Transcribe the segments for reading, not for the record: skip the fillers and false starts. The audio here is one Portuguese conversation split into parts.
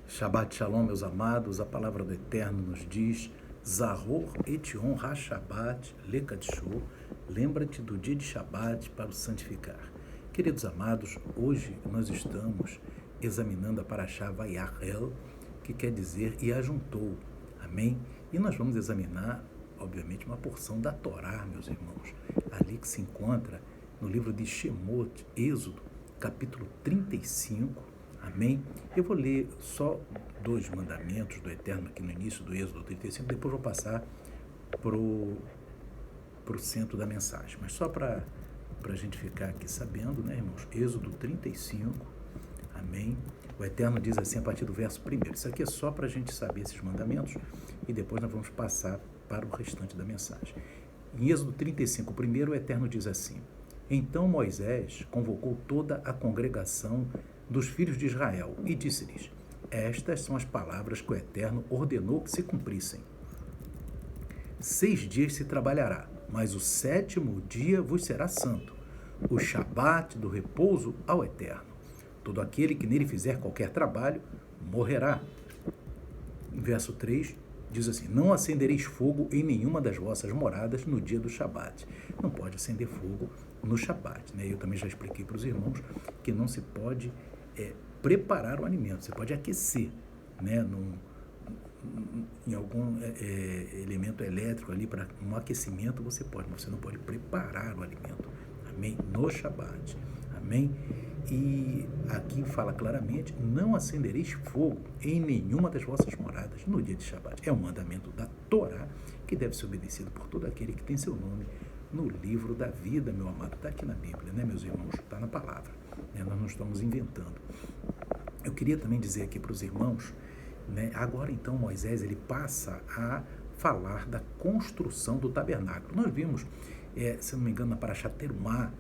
Shabbat Shalom, meus amados, a palavra do Eterno nos diz: Zahor etion ha-Shabbat lekadshu, lembra-te do dia de Shabbat para o santificar. Queridos amados, hoje nós estamos examinando a Parashá Vayachel, que quer dizer e ajuntou, amém? E nós vamos examinar, obviamente, uma porção da Torá, meus irmãos, ali que se encontra no livro de Shemot, Êxodo, capítulo 35, amém? Eu vou ler só 2 mandamentos do Eterno aqui no início do Êxodo 35, depois vou passar para o centro da mensagem. Mas só para a gente ficar aqui sabendo, né, irmãos? Êxodo 35, amém? O Eterno diz assim a partir do verso 1. Isso aqui é só para a gente saber esses mandamentos e depois nós vamos passar para o restante da mensagem. Em Êxodo 35, primeiro, o Eterno diz assim: Então Moisés convocou toda a congregação dos filhos de Israel e disse-lhes: Estas são as palavras que o Eterno ordenou que se cumprissem. 6 dias se trabalhará, mas o 7º dia vos será santo, o Shabat do repouso ao Eterno. Todo aquele que nele fizer qualquer trabalho morrerá. Em verso 3, diz assim: Não acendereis fogo em nenhuma das vossas moradas no dia do Shabat. Não pode acender fogo no Shabat, né? Eu também já expliquei para os irmãos que não se pode preparar o alimento, você pode aquecer, né? Em algum elemento elétrico ali para um aquecimento você pode, mas você não pode preparar o alimento, amém? No Shabat, amém? E aqui fala claramente: não acendereis fogo em nenhuma das vossas moradas no dia de Shabat. É um mandamento da Torá que deve ser obedecido por todo aquele que tem seu nome no livro da vida, meu amado. Está aqui na Bíblia, né, meus irmãos? Está na palavra, né? Nós não estamos inventando. Eu queria também dizer aqui para os irmãos, né, agora então Moisés ele passa a falar da construção do tabernáculo. Nós vimos, se não me engano, na Parashá Terumá,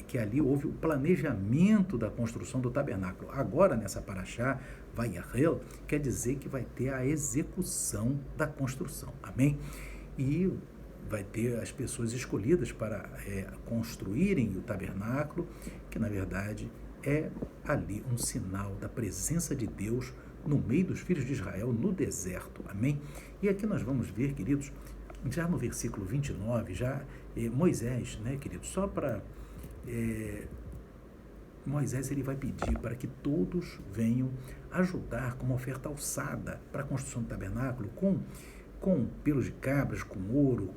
que ali houve o planejamento da construção do tabernáculo. Agora, nessa Parashá Vayachel, quer dizer que vai ter a execução da construção, amém? E vai ter as pessoas escolhidas para construírem o tabernáculo, que na verdade é ali um sinal da presença de Deus no meio dos filhos de Israel no deserto, amém? E aqui nós vamos ver, queridos, já no versículo 29, Moisés, né, queridos, só para... Moisés ele vai pedir para que todos venham ajudar com uma oferta alçada para a construção do tabernáculo, com pelos de cabras, com ouro,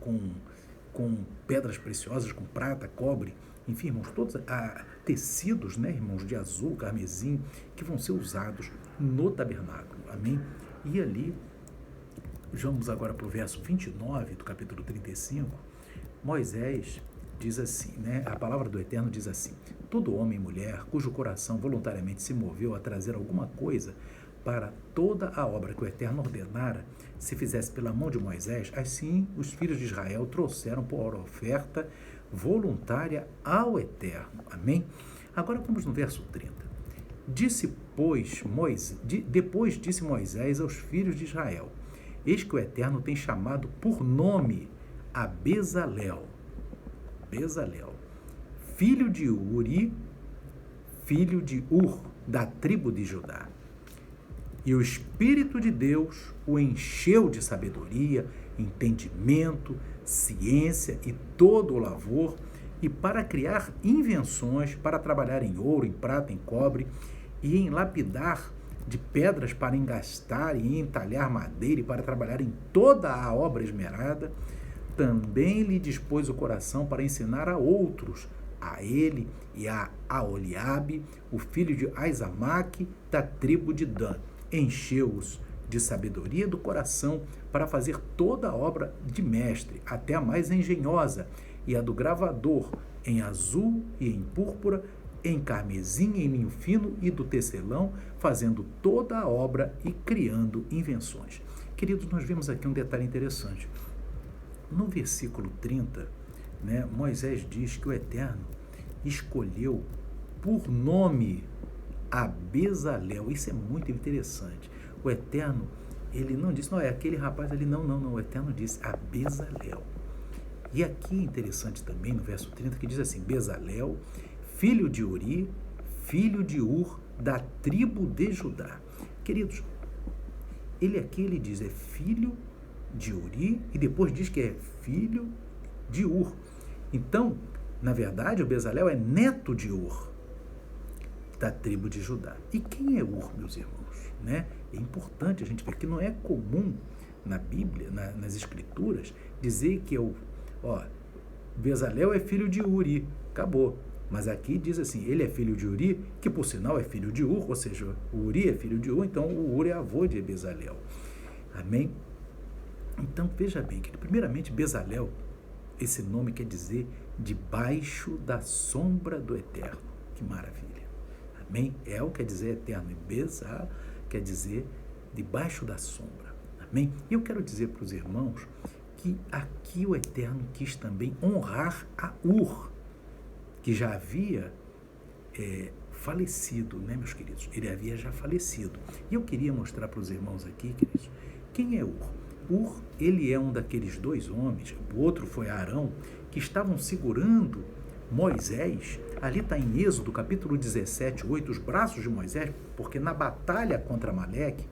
com pedras preciosas, com prata, cobre, enfim, irmãos, todos tecidos, né, irmãos, de azul, carmesim, que vão ser usados no tabernáculo, amém? E ali, vamos agora para o verso 29 do capítulo 35, Moisés diz assim, né? A palavra do Eterno diz assim: todo homem e mulher cujo coração voluntariamente se moveu a trazer alguma coisa para toda a obra que o Eterno ordenara, se fizesse pela mão de Moisés, assim os filhos de Israel trouxeram por oferta voluntária ao Eterno. Amém? Agora vamos no verso 30. Depois disse Moisés aos filhos de Israel: Eis que o Eterno tem chamado por nome a Bezalel, filho de Uri, filho de Ur, da tribo de Judá. E o Espírito de Deus o encheu de sabedoria, entendimento, ciência e todo o lavor, e para criar invenções, para trabalhar em ouro, em prata, em cobre, e em lapidar de pedras para engastar e entalhar madeira, e para trabalhar em toda a obra esmerada. Também lhe dispôs o coração para ensinar a outros, a ele e a Aholiabe, o filho de Aizamaque, da tribo de Dan. Encheu-os de sabedoria do coração para fazer toda a obra de mestre, até a mais engenhosa, e a do gravador, em azul e em púrpura, em carmesim e em linho fino, e do tecelão, fazendo toda a obra e criando invenções. Queridos, nós vemos aqui um detalhe interessante. No versículo 30, né, Moisés diz que o Eterno escolheu por nome a Bezalel. Isso é muito interessante. O Eterno, ele não disse, não, é aquele rapaz ali, não. O Eterno disse a Bezalel. E aqui é interessante também, no verso 30, que diz assim: Bezalel, filho de Uri, filho de Ur, da tribo de Judá. Queridos, ele diz, é filho de Uri, e depois diz que é filho de Ur. Então, na verdade, o Bezalel é neto de Ur, da tribo de Judá. E quem é Ur, meus irmãos? Né? É importante a gente ver que não é comum na Bíblia, nas Escrituras, dizer que Bezalel é filho de Uri, acabou. Mas aqui diz assim, ele é filho de Uri, que por sinal é filho de Ur, ou seja, o Uri é filho de Ur, então o Ur é avô de Bezalel. Amém? Então, veja bem, que primeiramente Bezalel, esse nome quer dizer debaixo da sombra do Eterno. Que maravilha. Amém? El quer dizer eterno, e Bezal quer dizer debaixo da sombra. Amém? E eu quero dizer para os irmãos que aqui o Eterno quis também honrar a Ur, que já havia falecido, né, meus queridos? Ele havia já falecido. E eu queria mostrar para os irmãos aqui, queridos, quem é Ur? Ur, ele é um daqueles dois homens, o outro foi Arão, que estavam segurando Moisés. Ali está em Êxodo, capítulo 17, 8, os braços de Moisés, porque na batalha contra Amaleque,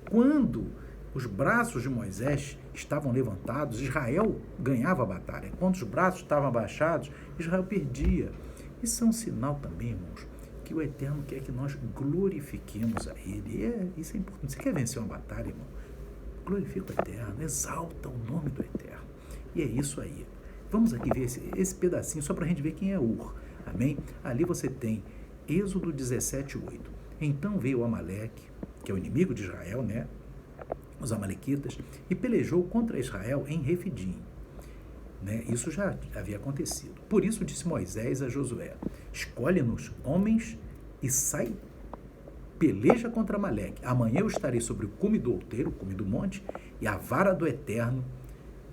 quando os braços de Moisés estavam levantados, Israel ganhava a batalha. Quando os braços estavam abaixados, Israel perdia. Isso é um sinal também, irmãos, que o Eterno quer que nós glorifiquemos a Ele. Isso é importante. Você quer vencer uma batalha, irmão? Glorifica o Eterno, exalta o nome do Eterno. E é isso aí. Vamos aqui ver esse pedacinho, só para a gente ver quem é Ur. Amém? Ali você tem Êxodo 17, 8. Então veio Amaleque, que é o inimigo de Israel, né? Os amalequitas, e pelejou contra Israel em Refidim. Né? Isso já havia acontecido. Por isso disse Moisés a Josué, escolhe-nos homens e sai, peleja contra Amaleque. Amanhã eu estarei sobre o cume do outeiro, o cume do monte, e a vara do Eterno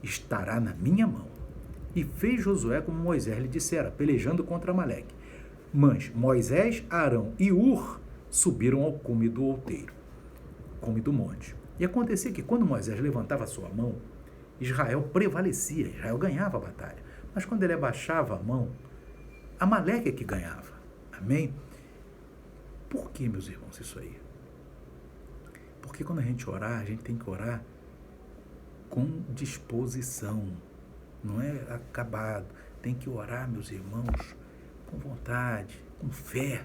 estará na minha mão. E fez Josué como Moisés lhe dissera, pelejando contra Amaleque. Mas Moisés, Arão e Ur subiram ao cume do outeiro, cume do monte. E acontecia que quando Moisés levantava a sua mão, Israel prevalecia, Israel ganhava a batalha. Mas quando ele abaixava a mão, Amaleque é que ganhava. Amém? Por que, meus irmãos, isso aí? Porque quando a gente orar, a gente tem que orar com disposição. Não é acabado. Tem que orar, meus irmãos, com vontade, com fé.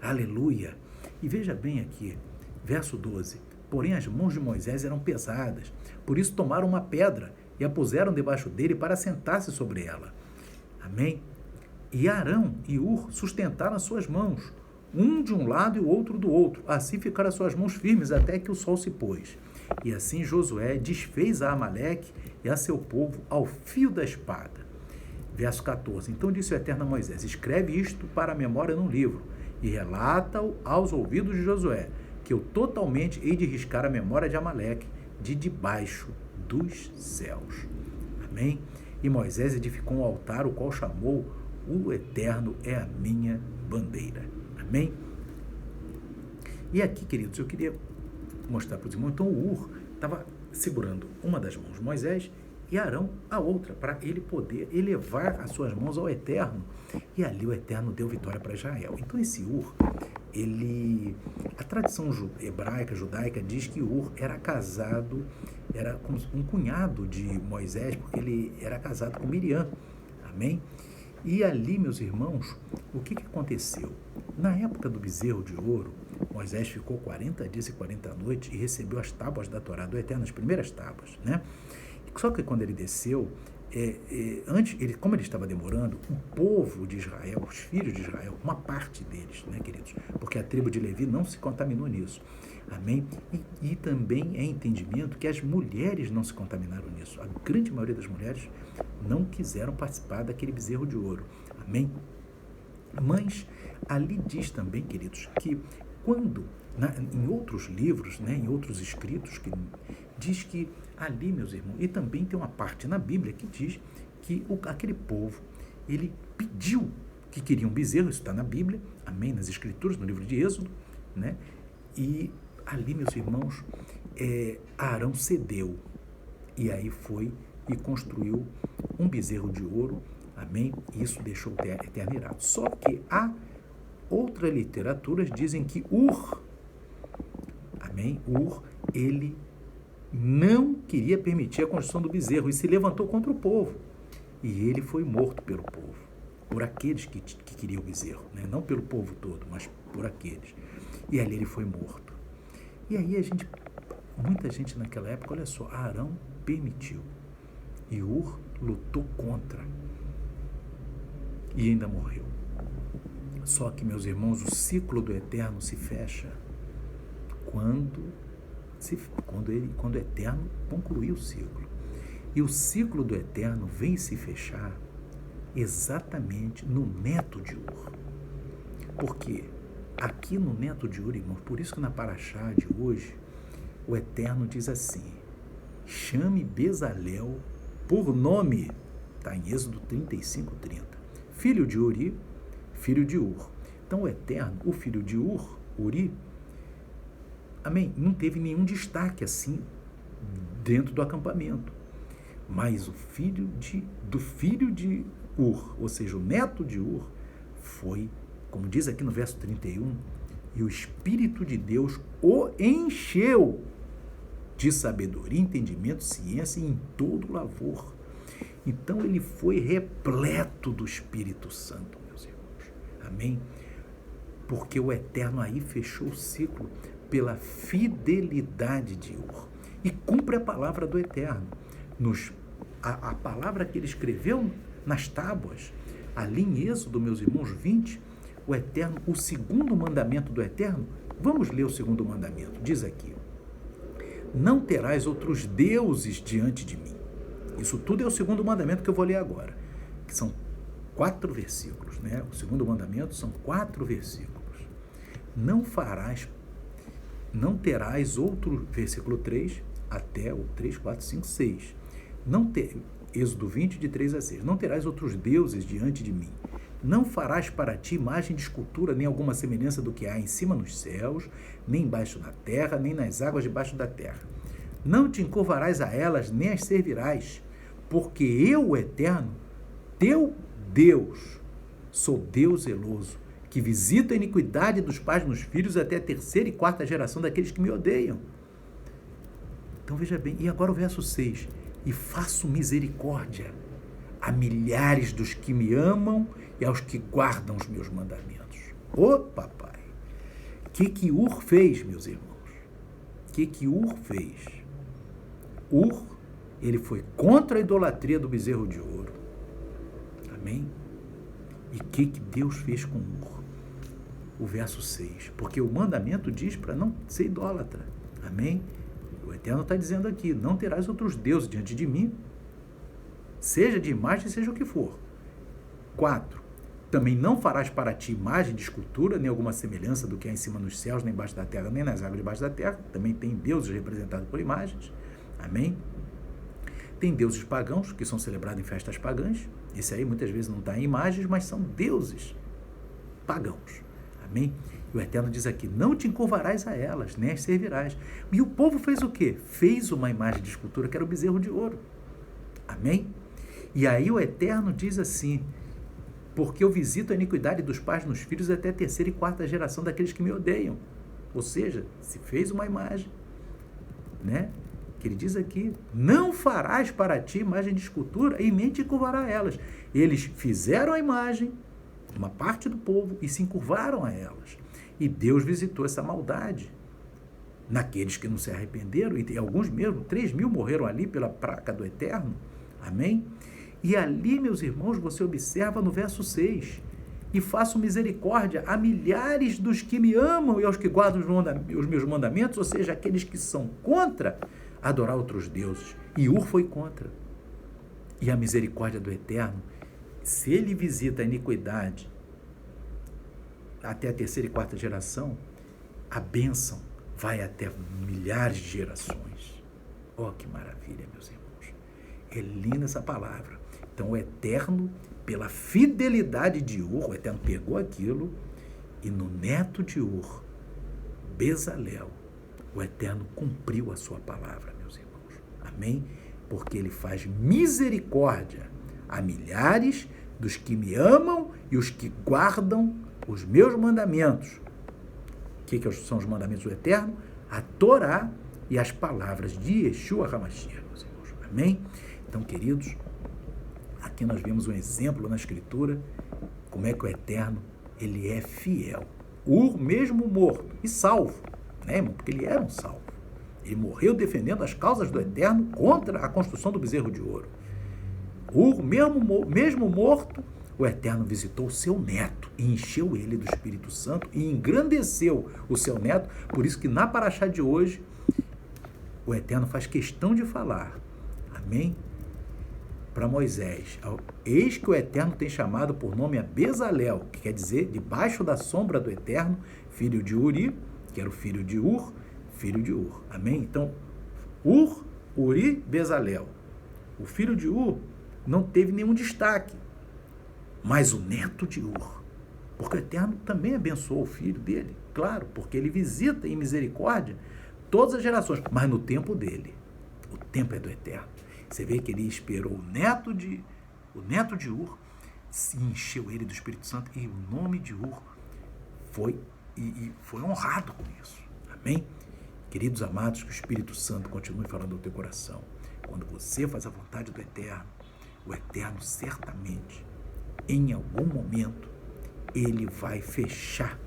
Aleluia. E veja bem aqui, verso 12. Porém, as mãos de Moisés eram pesadas, por isso tomaram uma pedra e a puseram debaixo dele para sentar-se sobre ela. Amém? E Arão e Ur sustentaram as suas mãos, um de um lado e o outro do outro. Assim ficaram as suas mãos firmes até que o sol se pôs. E assim Josué desfez a Amaleque e a seu povo ao fio da espada. Verso 14. Então disse o Eterno a Moisés, escreve isto para a memória num livro e relata-o aos ouvidos de Josué, que eu totalmente hei de riscar a memória de Amaleque de debaixo dos céus. Amém? E Moisés edificou um altar, o qual chamou o Eterno é a minha bandeira. Amém? E aqui, queridos, eu queria mostrar para os irmãos, então o Ur estava segurando uma das mãos de Moisés e Arão a outra, para ele poder elevar as suas mãos ao Eterno. E ali o Eterno deu vitória para Israel. Então esse Ur, a tradição hebraica, judaica, diz que Ur era casado, era como um cunhado de Moisés, porque ele era casado com Miriam. Amém? E ali, meus irmãos, o que aconteceu? Na época do bezerro de ouro, Moisés ficou 40 dias e 40 noites e recebeu as tábuas da Torá do Eterno, as primeiras tábuas, né? Só que quando ele desceu, antes, como ele estava demorando, o povo de Israel, os filhos de Israel, uma parte deles, né, queridos? Porque a tribo de Levi não se contaminou nisso. Amém? E também é entendimento que as mulheres não se contaminaram nisso. A grande maioria das mulheres não quiseram participar daquele bezerro de ouro. Amém? Mas ali diz também, queridos, que quando, em outros livros, né, em outros escritos, que diz que ali, meus irmãos, e também tem uma parte na Bíblia que diz que aquele povo, ele pediu que queria um bezerro, isso está na Bíblia, amém, nas Escrituras, no livro de Êxodo, né, e ali, meus irmãos, Arão cedeu, e aí foi e construiu um bezerro de ouro, amém, e isso deixou o Eterno irado. Só que há outras literaturas dizem que Ur, amém, Ur, ele não queria permitir a construção do bezerro e se levantou contra o povo. E ele foi morto pelo povo, por aqueles que queriam o bezerro, né? Não pelo povo todo, mas por aqueles. E ali ele foi morto. E aí muita gente naquela época, olha só, Arão permitiu e Ur lutou contra e ainda morreu. Só que, meus irmãos, o ciclo do Eterno se fecha quando o Eterno concluir o ciclo. E o ciclo do Eterno vem se fechar exatamente no neto de Ur. Por quê? Aqui no neto de Ur, irmãos, por isso que na Paraxá de hoje, o Eterno diz assim: chame Bezalel por nome, está em Êxodo 35:30, filho de Uri, filho de Ur. Então o Eterno, o filho de Ur, Uri, amém, não teve nenhum destaque assim dentro do acampamento. Mas do filho de Ur, ou seja, o neto de Ur, foi, como diz aqui no verso 31, e o Espírito de Deus o encheu de sabedoria, entendimento, ciência e em todo lavor. Então ele foi repleto do Espírito Santo, meus irmãos. Amém? Porque o Eterno aí fechou o ciclo pela fidelidade de Ur. E cumpre a palavra do Eterno. A palavra que ele escreveu nas tábuas, ali em Êxodo, meus irmãos, 20, o Eterno, o segundo mandamento do Eterno, vamos ler o segundo mandamento, diz aqui: não terás outros deuses diante de mim. Isso tudo é o segundo mandamento que eu vou ler agora, que são 4 versículos, né? O segundo mandamento são 4 versículos. Não terás outro, versículo 3, até o 3, 4, 5, 6. Êxodo 20, de 3 a 6. Não terás outros deuses diante de mim. Não farás para ti imagem de escultura, nem alguma semelhança do que há em cima nos céus, nem embaixo na terra, nem nas águas debaixo da terra. Não te encurvarás a elas, nem as servirás, porque eu, o Eterno, teu Deus, sou Deus zeloso, que visita a iniquidade dos pais nos filhos até a 3ª e 4ª geração daqueles que me odeiam. Então veja bem, e agora o verso 6. E faço misericórdia a milhares dos que me amam e aos que guardam os meus mandamentos. Ô papai! O que Ur fez, meus irmãos? O que Ur fez? Ur, ele foi contra a idolatria do bezerro de ouro. Amém? E o que Deus fez com Ur? O verso 6. Porque o mandamento diz para não ser idólatra. Amém? O Eterno está dizendo aqui: não terás outros deuses diante de mim, seja de imagem, seja o que for. 4. Também não farás para ti imagem de escultura, nem alguma semelhança do que há em cima nos céus, nem embaixo da terra, nem nas águas debaixo da terra. Também tem deuses representados por imagens. Amém? Tem deuses pagãos, que são celebrados em festas pagãs. Esse aí muitas vezes não está em imagens, mas são deuses pagãos. Amém? E o Eterno diz aqui: não te encurvarás a elas, nem as servirás. E o povo fez o quê? Fez uma imagem de escultura, que era o bezerro de ouro. Amém? E aí o Eterno diz assim: porque eu visito a iniquidade dos pais nos filhos até a 3ª e 4ª geração daqueles que me odeiam. Ou seja, se fez uma imagem, né? Que ele diz aqui: não farás para ti imagem de escultura e nem te encurvarás a elas. Eles fizeram a imagem, uma parte do povo, e se encurvaram a elas. E Deus visitou essa maldade naqueles que não se arrependeram, e alguns mesmo, 3.000 morreram ali pela praga do Eterno. Amém? E ali, meus irmãos, você observa no verso 6: e faço misericórdia a milhares dos que me amam e aos que guardam os meus mandamentos, ou seja, aqueles que são contra adorar outros deuses. E Ur foi contra. E a misericórdia do Eterno, se ele visita a iniquidade até a 3ª e 4ª geração, a bênção vai até milhares de gerações. Oh, que maravilha, meus irmãos. É linda essa palavra. Então, o Eterno, pela fidelidade de Ur, o Eterno pegou aquilo e no neto de Ur, Bezalel, o Eterno cumpriu a sua palavra, meus irmãos. Amém? Porque ele faz misericórdia a milhares dos que me amam e os que guardam os meus mandamentos. O que são os mandamentos do Eterno? A Torá e as palavras de Yeshua HaMashiach, meus irmãos. Amém? Então, queridos, aqui nós vemos um exemplo na Escritura, como é que o Eterno, ele é fiel. Mesmo morto e salvo, né, irmão? Porque ele era um salvo. Ele morreu defendendo as causas do Eterno contra a construção do bezerro de ouro. Mesmo morto, o Eterno visitou o seu neto e encheu ele do Espírito Santo e engrandeceu o seu neto. Por isso que na paraxá de hoje, o Eterno faz questão de falar, amém? Para Moisés, eis que o Eterno tem chamado por nome a Bezalel, que quer dizer, debaixo da sombra do Eterno, filho de Uri, que era o filho de Ur, filho de Ur. Amém? Então, Uri, Bezalel. O filho de Ur não teve nenhum destaque, mas o neto de Ur, porque o Eterno também abençoou o filho dele, claro, porque ele visita em misericórdia todas as gerações, mas no tempo dele. O tempo é do Eterno. Você vê que ele esperou o neto de Ur, se encheu ele do Espírito Santo, e o nome de Ur foi honrado com isso. Amém? Queridos amados, que o Espírito Santo continue falando no teu coração. Quando você faz a vontade do Eterno, o Eterno certamente, em algum momento, ele vai fechar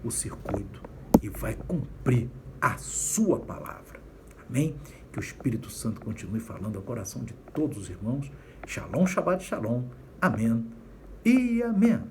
o circuito e vai cumprir a sua palavra. Amém? Que o Espírito Santo continue falando ao coração de todos os irmãos. Shalom, Shabbat, Shalom. Amém e amém.